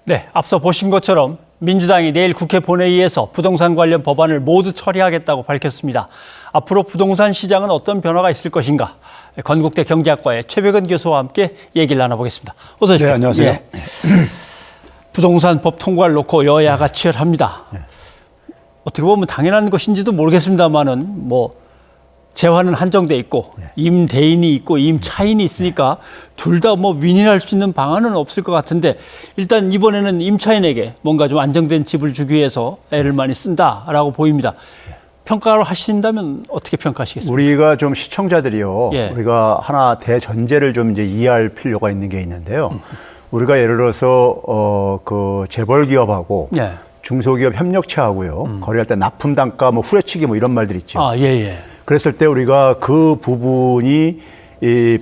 네, 앞서 보신 것처럼 민주당이 내일 국회 본회의에서 부동산 관련 법안을 모두 처리하겠다고 밝혔습니다. 앞으로 부동산 시장은 어떤 변화가 있을 것인가? 건국대 경제학과의 최백은 교수와 함께 얘기를 나눠보겠습니다. 어서 오십시오. 네, 안녕하세요. 예. 부동산 법 통과를 놓고 여야가 치열합니다. 어떻게 보면 당연한 것인지도 모르겠습니다만은 재화는 한정돼 있고 임대인이 있고 임차인이 있으니까 둘 다 윈윈할 수 있는 방안은 없을 것 같은데 일단 이번에는 임차인에게 뭔가 좀 안정된 집을 주기 위해서 애를 많이 쓴다라고 보입니다. 평가를 하신다면 어떻게 평가하시겠습니까? 우리가 좀 시청자들이요. 예. 우리가 하나 대전제를 좀 이제 이해할 필요가 있는 게 있는데요. 우리가 예를 들어서 그 재벌 기업하고 예. 중소기업 협력체하고요. 거래할 때 납품 단가 후려치기 이런 말들 있죠. 아, 예. 그랬을 때 우리가 그 부분이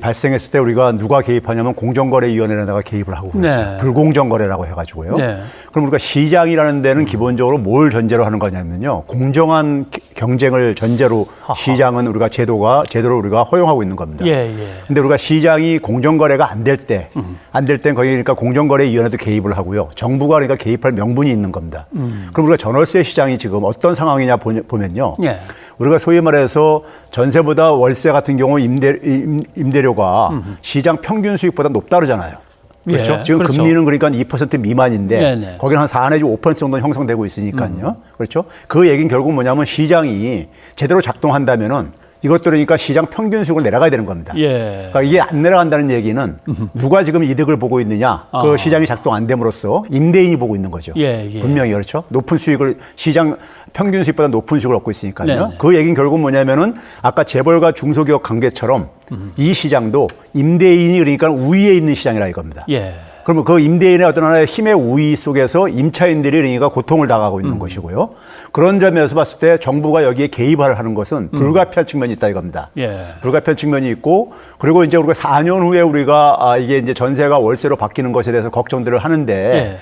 발생했을 때 우리가 누가 개입하냐면 공정거래위원회에다가 개입을 하고 그랬어요. 네. 불공정거래라고 해가지고요. 네. 그럼 우리가 시장이라는 데는 기본적으로 뭘 전제로 하는 거냐면요. 공정한 경쟁을 전제로 시장은 우리가 제도로 우리가 허용하고 있는 겁니다. 예. 근데 우리가 시장이 공정거래가 안 될 때, 안 될 땐 거기 그러니까 공정거래위원회도 개입을 하고요. 정부가 그러니까 개입할 명분이 있는 겁니다. 그럼 우리가 전월세 시장이 지금 어떤 상황이냐 보면요. 예. 우리가 소위 말해서 전세보다 월세 같은 경우 임대료가 시장 평균 수익보다 높다 그러잖아요. 그렇죠? 예, 지금 그렇죠. 금리는 그러니까 2% 미만인데 네네. 거기는 한 4 내지 5% 정도는 형성되고 있으니까요. 그렇죠? 그 얘기는 결국 뭐냐면 시장이 제대로 작동한다면은 이것들은 그러니까 시장 평균 수익을 내려가야 되는 겁니다. 예. 그러니까 이게 안 내려간다는 얘기는 누가 지금 이득을 보고 있느냐? 그 시장이 작동 안 됨으로써 임대인이 보고 있는 거죠. 예. 분명히 그렇죠. 높은 수익을 시장 평균 수익보다 높은 수익을 얻고 있으니까요. 네네. 그 얘기는 결국 뭐냐면은 아까 재벌과 중소기업 관계처럼 이 시장도 임대인이 그러니까 우위에 있는 시장이라 이겁니다. 예. 그러면 그 임대인의 어떤 하나의 힘의 우위 속에서 임차인들이 그러니까 고통을 당하고 있는 것이고요. 그런 점에서 봤을 때 정부가 여기에 개입을 하는 것은 불가피한 측면이 있다 이겁니다. 예. 불가피한 측면이 있고 그리고 이제 우리가 4년 후에 우리가 이게 이제 전세가 월세로 바뀌는 것에 대해서 걱정들을 하는데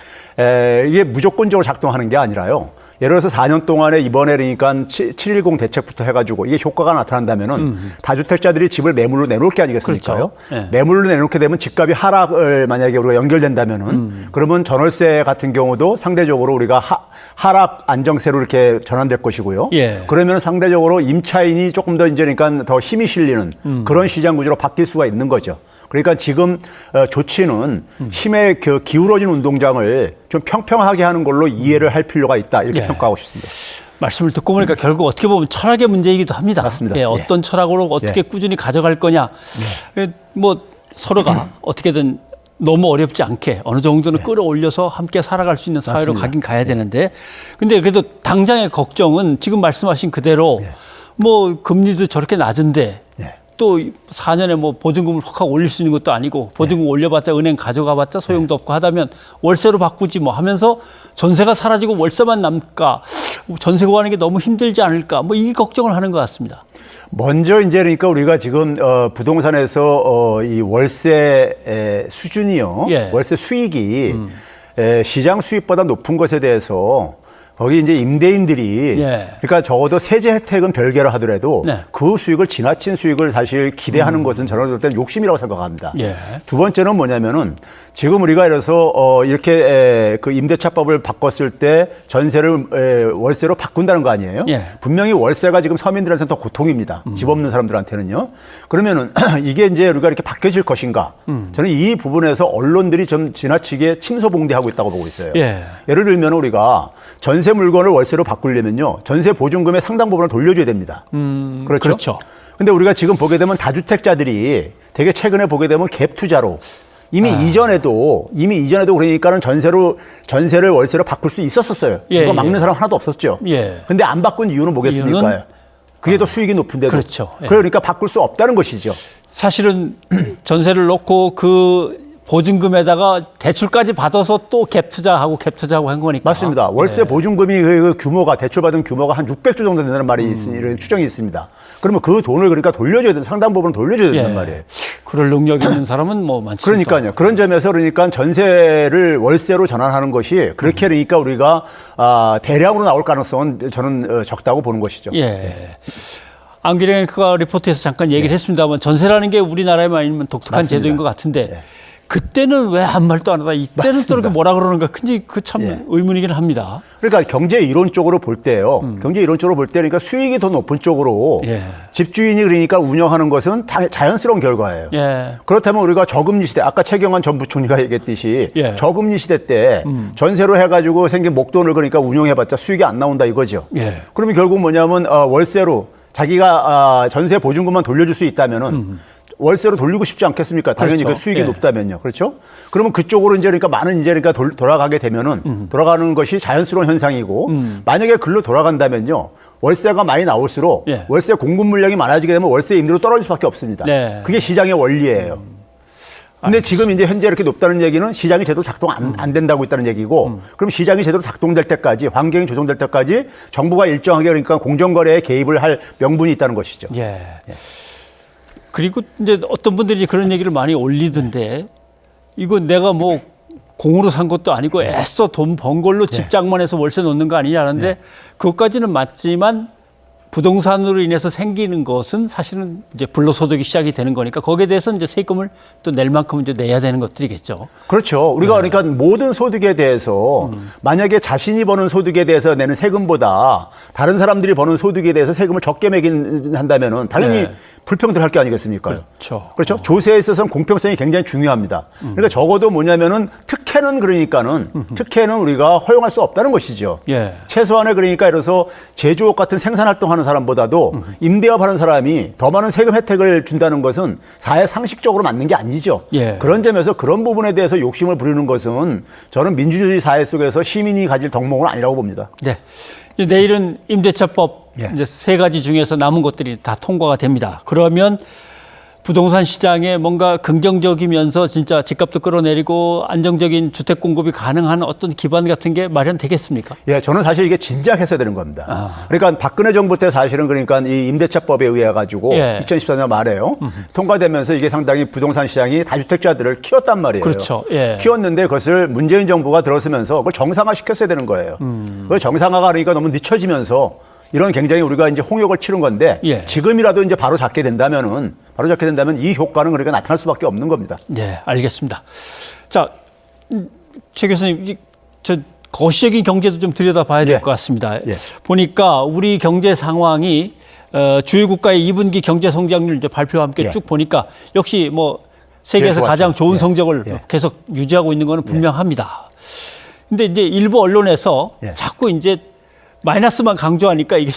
이게 무조건적으로 작동하는 게 아니라요. 예를 들어서 4년 동안에 이번에 그러니까 710 대책부터 해가지고 이게 효과가 나타난다면은 다주택자들이 집을 매물로 내놓을 게 아니겠습니까요? 그렇죠. 예. 매물로 내놓게 되면 집값이 하락을 만약에 우리가 연결된다면은 그러면 전월세 같은 경우도 상대적으로 우리가 하락 안정세로 이렇게 전환될 것이고요. 예. 그러면 상대적으로 임차인이 조금 더 이제 그러니까 더 힘이 실리는 그런 시장 구조로 바뀔 수가 있는 거죠. 그러니까 지금 조치는 힘에 기울어진 운동장을 좀 평평하게 하는 걸로 이해를 할 필요가 있다 이렇게 평가하고 싶습니다. 말씀을 듣고 보니까 결국 어떻게 보면 철학의 문제이기도 합니다. 맞습니다. 예, 어떤 철학으로 어떻게 꾸준히 가져갈 거냐. 서로가 어떻게든 너무 어렵지 않게 어느 정도는 끌어올려서 함께 살아갈 수 있는 사회로 맞습니다. 가긴 가야 되는데 근데 그래도 당장의 걱정은 지금 말씀하신 그대로 금리도 저렇게 낮은데 또 4년에 보증금을 확 올릴 수 있는 것도 아니고 보증금 올려봤자 은행 가져가봤자 소용도 없고 하다면 월세로 바꾸지 하면서 전세가 사라지고 월세만 남을까 전세 구하는 게 너무 힘들지 않을까 이 걱정을 하는 것 같습니다. 먼저 이제 그러니까 우리가 지금 부동산에서 이 월세 수준이요. 예. 월세 수익이 시장 수익보다 높은 것에 대해서 거기 이제 임대인들이 그러니까 적어도 세제 혜택은 별개로 하더라도 그 수익을 지나친 수익을 사실 기대하는 것은 저는 볼 때는 욕심이라고 생각합니다. 두 번째는 뭐냐면은 지금 우리가 예를 들어서 이렇게 그 임대차법을 바꿨을 때 전세를 월세로 바꾼다는 거 아니에요? 분명히 월세가 지금 서민들한테는 더 고통입니다. 집 없는 사람들한테는요. 그러면은 이게 이제 우리가 이렇게 바뀌어질 것인가? 저는 이 부분에서 언론들이 좀 지나치게 침소봉대하고 있다고 보고 있어요. 예를 들면 우리가 전세 물건을 월세로 바꾸려면요. 전세 보증금의 상당 부분을 돌려줘야 됩니다. 그렇죠? 근데 우리가 지금 보게 되면 다주택자들이 되게 최근에 보게 되면 갭 투자로 이미 이전에도 그러니까는 전세를 월세로 바꿀 수 있었었어요. 이거 막는 사람 하나도 없었죠. 근데 안 바꾼 이유는 뭐겠습니까? 그게 더 수익이 높은데도. 그렇죠. 그러니까 바꿀 수 없다는 것이죠. 사실은 전세를 놓고 그 보증금에다가 대출까지 받아서 또 갭 투자하고 한 거니까. 맞습니다. 월세 보증금이 그 규모가 대출받은 규모가 한 600조 정도 된다는 말이 이런 추정이 있습니다. 그러면 그 돈을 그러니까 돌려줘야 되는 상당 부분을 돌려줘야 된단 말이에요. 그럴 능력이 있는 사람은 많지. 그러니까요. 그런 점에서 그러니까 전세를 월세로 전환하는 것이 그렇게 그러니까 우리가 대량으로 나올 가능성은 저는 적다고 보는 것이죠. 안기령 앵커가 리포트에서 잠깐 얘기를 했습니다만 전세라는 게 우리나라에만 있는 독특한 제도인 것 같은데 그때는 왜 아무 말도 안 하다 이때는 맞습니다. 또 이렇게 뭐라 그러는가 참 예. 의문이긴 합니다. 그러니까 경제 이론적으로 볼 때요. 경제 이론적으로 볼 때 그러니까 수익이 더 높은 쪽으로 예. 집주인이 그러니까 운영하는 것은 자연스러운 결과예요. 예. 그렇다면 우리가 저금리 시대, 아까 최경환 전 부총리가 얘기했듯이 예. 저금리 시대 때 전세로 해가지고 생긴 목돈을 그러니까 운용해봤자 수익이 안 나온다 이거죠. 예. 그러면 결국 뭐냐면 월세로 자기가 전세 보증금만 돌려줄 수 있다면은 월세로 돌리고 싶지 않겠습니까? 당연히 그렇죠. 그 수익이 예. 높다면요. 그렇죠? 그러면 그쪽으로 이제 그러니까 많은 이제 그러니까 돌아가게 되면은 돌아가는 것이 자연스러운 현상이고 만약에 글로 돌아간다면요. 월세가 많이 나올수록 예. 월세 공급 물량이 많아지게 되면 월세 임대료 떨어질 수밖에 없습니다. 네. 그게 시장의 원리예요. 근데 지금 이제 현재 이렇게 높다는 얘기는 시장이 제대로 작동 안 된다고 있다는 얘기고 그럼 시장이 제대로 작동될 때까지 환경이 조정될 때까지 정부가 일정하게 그러니까 공정거래에 개입을 할 명분이 있다는 것이죠. 예. 그리고 이제 어떤 분들이 그런 얘기를 많이 올리던데 이거 내가 뭐 공으로 산 것도 아니고 애써 돈 번 걸로 집 장만해서 월세 놓는 거 아니냐는데 그것까지는 맞지만 부동산으로 인해서 생기는 것은 사실은 이제 불로소득이 시작이 되는 거니까 거기에 대해서 이제 세금을 또 낼 만큼 이제 내야 되는 것들이겠죠. 그렇죠. 우리가 그러니까 모든 소득에 대해서 만약에 자신이 버는 소득에 대해서 내는 세금보다 다른 사람들이 버는 소득에 대해서 세금을 적게 매긴 한다면은 당연히 불평등할 게 아니겠습니까? 그렇죠. 그렇죠. 조세에 있어서는 공평성이 굉장히 중요합니다. 그러니까 적어도 뭐냐면은 특혜는 그러니까는 특혜는 우리가 허용할 수 없다는 것이죠. 예. 최소한의 그러니까 예를 들어서 제조업 같은 생산 활동하는 사람보다도 임대업하는 사람이 더 많은 세금 혜택을 준다는 것은 사회 상식적으로 맞는 게 아니죠. 예. 그런 점에서 그런 부분에 대해서 욕심을 부리는 것은 저는 민주주의 사회 속에서 시민이 가질 덕목은 아니라고 봅니다. 네. 이제 내일은 임대차법 예. 이제 3가지 중에서 남은 것들이 다 통과가 됩니다. 그러면 부동산 시장에 뭔가 긍정적이면서 진짜 집값도 끌어내리고 안정적인 주택 공급이 가능한 어떤 기반 같은 게 마련되겠습니까? 예, 저는 사실 이게 진작 했어야 되는 겁니다. 그러니까 박근혜 정부 때 사실은 그러니까 이 임대차법에 의해 가지고 예. 2014년 말에요. 통과되면서 이게 상당히 부동산 시장이 다주택자들을 키웠단 말이에요. 그렇죠. 예. 키웠는데 그것을 문재인 정부가 들어서면서 그걸 정상화 시켰어야 되는 거예요. 그걸 정상화가 그러니까 너무 늦춰지면서 이런 굉장히 우리가 이제 홍역을 치른 건데 예. 지금이라도 이제 바로 잡게 된다면 이 효과는 그러니까 나타날 수밖에 없는 겁니다. 네, 알겠습니다. 자, 최 교수님, 저 거시적인 경제도 좀 들여다봐야 될 것 같습니다. 예. 보니까 우리 경제 상황이 주요 국가의 2분기 경제 성장률 이제 발표와 함께 예. 쭉 보니까 역시 뭐 세계에서 제일 가장 좋은 예. 성적을 예. 계속 유지하고 있는 것은 분명합니다. 근데 이제 일부 언론에서 예. 자꾸 이제 마이너스만 강조하니까 이게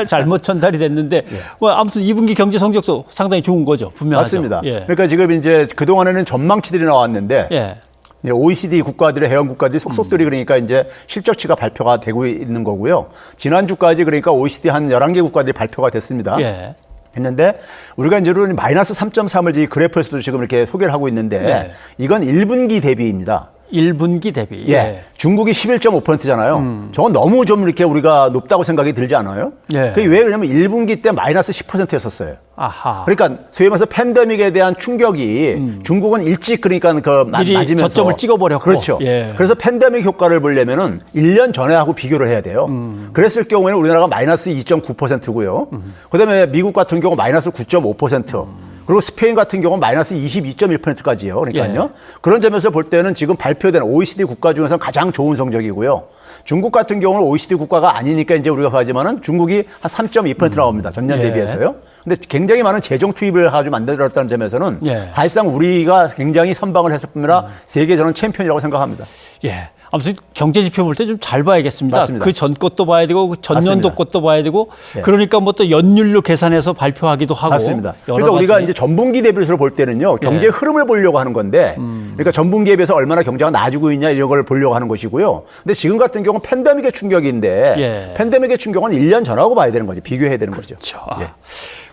잘못 전달이 됐는데 뭐 아무튼 2분기 경제 성적도 상당히 좋은 거죠. 분명하죠. 맞습니다. 예. 그러니까 지금 이제 그동안에는 전망치들이 나왔는데 예. 이제 OECD 국가들의 회원 국가들이 속속들이 그러니까 이제 실적치가 발표가 되고 있는 거고요. 지난주까지 그러니까 OECD 한 11개 국가들이 발표가 됐습니다. 예. 했는데 우리가 이제 마이너스 3.3을 이 그래프에서도 지금 이렇게 소개를 하고 있는데 예. 이건 1분기 대비입니다. 1분기 대비. 예. 중국이 11.5%잖아요. 저건 너무 좀 이렇게 우리가 높다고 생각이 들지 않아요? 예. 그게 왜 그러냐면 1분기 때 마이너스 10%였었어요. 아하. 그러니까 소위 말해서 팬데믹에 대한 충격이 중국은 일찍 그러니까 미리 맞으면서 저점을 찍어버렸고. 그렇죠. 예. 그래서 팬데믹 효과를 보려면은 1년 전에 하고 비교를 해야 돼요. 그랬을 경우에는 우리나라가 마이너스 2.9%고요. 그다음에 미국 같은 경우 마이너스 9.5%. 그리고 스페인 같은 경우는 마이너스 22.1%까지요. 그러니까요. 예. 그런 점에서 볼 때는 지금 발표된 OECD 국가 중에서 가장 좋은 성적이고요. 중국 같은 경우는 OECD 국가가 아니니까 이제 우리가 가지만은 중국이 한 3.2% 나옵니다. 전년 예. 대비해서요. 근데 굉장히 많은 재정 투입을 가지고 만들었다는 점에서는 예. 사실상 우리가 굉장히 선방을 했을 뿐만 세계 저는 챔피언이라고 생각합니다. 예. 아무튼 경제 지표 볼 때 좀 잘 봐야겠습니다. 맞습니다. 그 전 것도 봐야 되고 그 전년도 맞습니다. 것도 봐야 되고 예. 그러니까 뭐 또 연율로 계산해서 발표하기도 하고. 맞습니다. 여러 그러니까 우리가 가지. 이제 전분기 대비해서 볼 때는요, 경제 예. 흐름을 보려고 하는 건데, 그러니까 전분기에 비해서 얼마나 경제가 나아지고 있냐 이런 걸 보려고 하는 것이고요. 근데 지금 같은 경우는 팬데믹의 충격인데, 예. 팬데믹의 충격은 1년 전하고 봐야 되는 거죠. 비교해야 되는 거죠. 그렇죠. 아. 예.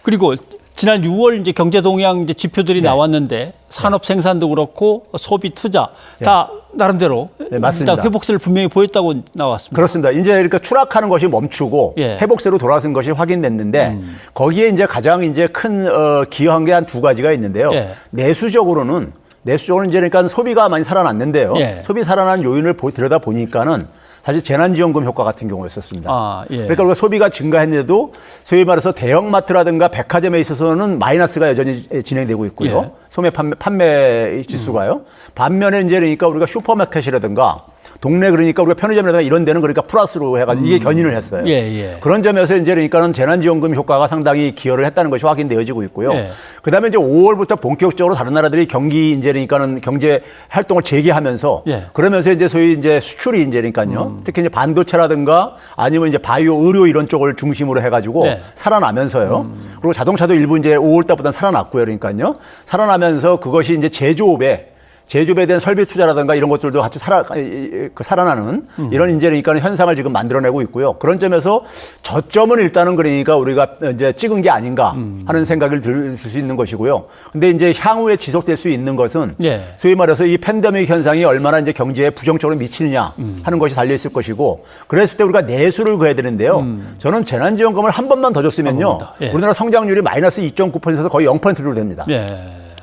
그리고 지난 6월 이제 경제 동향 이제 지표들이 나왔는데 산업 생산도 그렇고 소비 투자 다 나름대로 네, 맞습니다. 일단 회복세를 분명히 보였다고 나왔습니다. 그렇습니다. 이제 그러니까 추락하는 것이 멈추고 예. 회복세로 돌아선 것이 확인됐는데 거기에 이제 가장 이제 큰 기여한 게 한 두 가지가 있는데요. 예. 내수적으로는 이제 그러니까 소비가 많이 살아났는데요. 예. 소비 살아난 요인을 들여다 보니까는 사실 재난지원금 효과 같은 경우였었습니다. 아, 예. 그러니까 우리가 소비가 증가했는데도 소위 말해서 대형마트라든가 백화점에 있어서는 마이너스가 여전히 진행되고 있고요. 예. 소매 판매 지수가요. 반면에 이제 그러니까 우리가 슈퍼마켓이라든가 동네 그러니까 우리가 편의점이라든가 이런 데는 그러니까 플러스로 해가지고 이게 견인을 했어요. 예, 예. 그런 점에서 이제 그러니까는 재난지원금 효과가 상당히 기여를 했다는 것이 확인되어지고 있고요. 예. 그다음에 이제 5월부터 본격적으로 다른 나라들이 경기 이제 그러니까는 경제 활동을 재개하면서 예. 그러면서 이제 소위 이제 수출이 이제 그러니까요. 특히 이제 반도체라든가 아니면 이제 바이오 의료 이런 쪽을 중심으로 해가지고 네. 살아나면서요. 그리고 자동차도 일부 이제 5월 달보다 살아났고요. 그러니까요. 살아나면서 그것이 이제 제조업에 대한 설비 투자라든가 이런 것들도 같이 살아나는 이런 이제 그러니까 현상을 지금 만들어내고 있고요. 그런 점에서 저점은 일단은 그러니까 우리가 이제 찍은 게 아닌가 하는 생각을 들 수 있는 것이고요. 근데 이제 향후에 지속될 수 있는 것은 예. 소위 말해서 이 팬데믹 현상이 얼마나 이제 경제에 부정적으로 미치느냐 하는 것이 달려 있을 것이고 그랬을 때 우리가 내수를 그어야 되는데요. 저는 재난지원금을 한 번만 더 줬으면요. 예. 우리나라 성장률이 마이너스 2.9%에서 거의 0%로 됩니다. 예.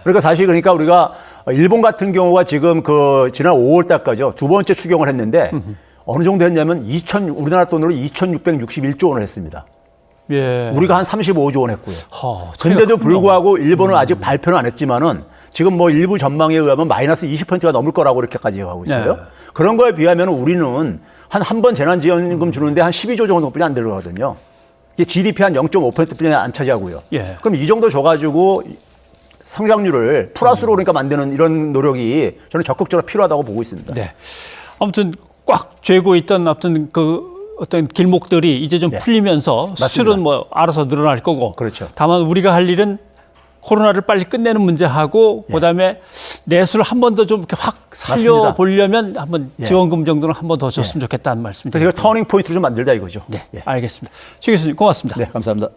그러니까 사실 그러니까 우리가 일본 같은 경우가 지금 그 지난 5월 달까지요. 두 번째 추경을 했는데 어느 정도 했냐면 우리나라 돈으로 2,661조 원을 했습니다. 예. 우리가 한 35조 원 했고요. 차이가 근데도 크군요. 불구하고 일본은 아직 발표는 안 했지만은 지금 뭐 일부 전망에 의하면 마이너스 20%가 넘을 거라고 이렇게까지 하고 있어요. 네. 그런 거에 비하면 우리는 한 번 재난지원금 주는데 한 12조 정도뿐이 안 들어가거든요. 이게 GDP 한 0.5%뿐이 안 차지하고요. 예. 그럼 이 정도 줘가지고 성장률을 플러스로 그러니까 만드는 이런 노력이 저는 적극적으로 필요하다고 보고 있습니다. 네. 아무튼 꽉 죄고 있던 어떤 길목들이 이제 좀 네. 풀리면서 수출은 뭐 알아서 늘어날 거고. 그렇죠. 다만 우리가 할 일은 코로나를 빨리 끝내는 문제하고 그다음에 내수를 한 번 더 좀 이렇게 확 살려보려면 한번 지원금 정도는 한 번 더 줬으면 좋겠다는 말씀이죠. 그래서 이걸 터닝 포인트를 좀 만들다 이거죠. 네, 알겠습니다. 최 교수님 고맙습니다. 네, 감사합니다.